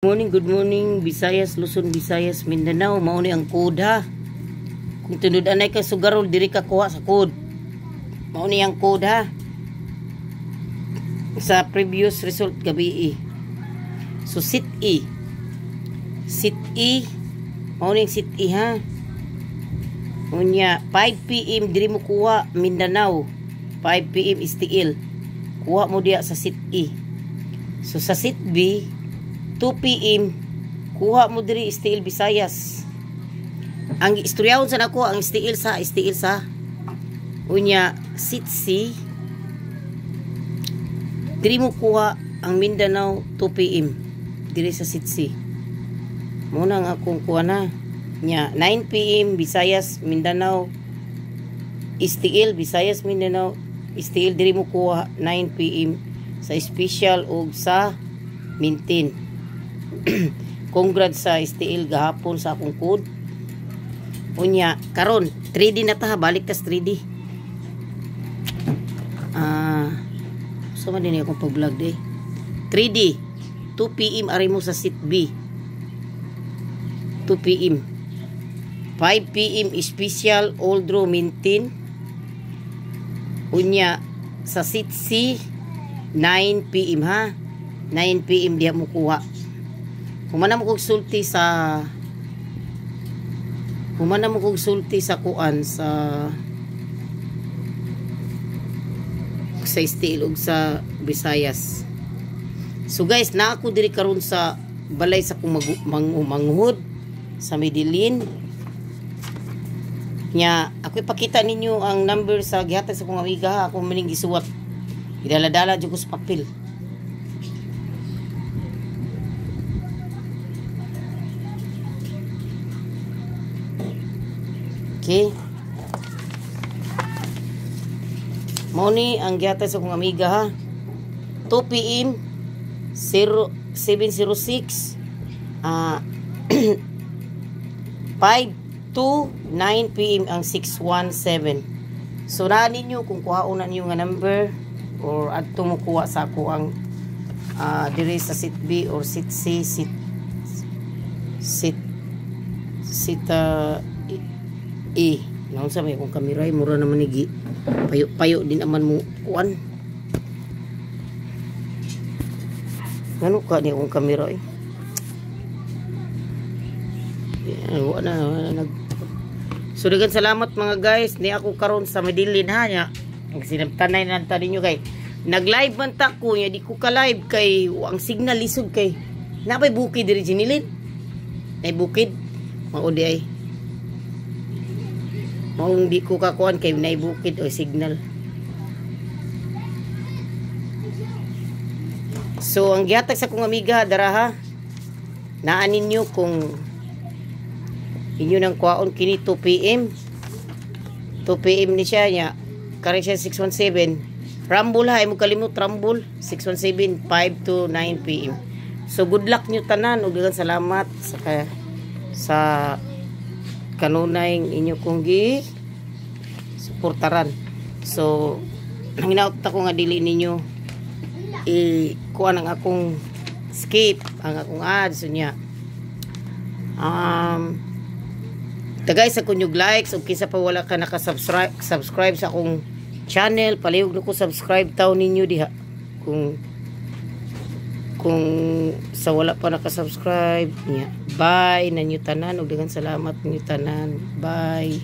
Good morning, Visayas, Luzon, Visayas, Mindanao. Mao ni ang code ha. Kung tinud-anay ka sugarol, diri ka kuha sa code. Mao ni ang code ha. Sa previous result gabi So sit E. Sit E. Mao ni ang sit E ha. Unya 5 PM diri mo kuha Mindanao. 5 PM STL. Kuha mo diya sa sit E. So sa sit B 2 PM kuha mo diri STL Visayas. Ang istoryahon sa nako ang STL sa unya sit C diri mo kuha ang Mindanao 2 PM diri sa sit C. Muna nga akong kuha na nya 9 PM Visayas Mindanao STL Visayas Mindanao STL diri mo kuha 9 PM sa special og sa maintain. Congrats sa STL gahapon sa akong code. Unya karon 3D na ta, balik tas 3D. So man din akong pag-vlog day. 3D 2 PM ari mo sa sit B. 2 PM 5 PM special all draw maintain. Unya sa sit C 9 PM ha. 9 PM diha mo kuha. Humana mo kog sulti sa kuan sa STL ug sa Visayas. So guys, na ako diri karon sa balay sa kung manguhod sa Medellin. Nya ako ipakita ninyo ang number sa gihatag sa kong amiga ha. Ako maning gisuwat. Idala-dala jud ko sa papel. Okay. Mao ni ang gihatag sa kong amiga ha. 2 PM 706 5 to 9 PM ang 617. So na ninyo kung kuhaon na niyo nga number or adto mo kuha sa ako ang diri sa sit B or sit C sit nang sa may kung kamera mura naman ni payo din aman mo kuan. Ngano ka ni kung kamera So dagan salamat mga guys ni ako karon sa Medellin ha nya. Ang sinabtanay na tadi nyo kay nag-live man ta ko nya di ko ka live kay ang signal lisod kay napay bukid diri jinilin. Nay bukid mao di ay maong di ko kakuan kay naibukid o signal. So ang gihatag sa kong amiga dara ha. Naan ninyo kung inyo nang kuhaon kini 2 PM. 2 PM ni siya nya. Kare siya 617. Rumble ha, mo kalimot rumble 617 5 to 9 PM. So good luck nyo tanan ug daghang salamat sa kanunay inyo kong suportaran. So hinaut ako nga dili ninyo kuan ang akong skip ang akong ads niya. Tagay sa kunyog likes ug kinsa pa wala ka subscribe sa akong channel, palihog na ko subscribe taw ninyo diha. Kung sa wala pa naka-subscribe niya. Bye na nyo tanan ug daghang salamat nyo tanan. Bye.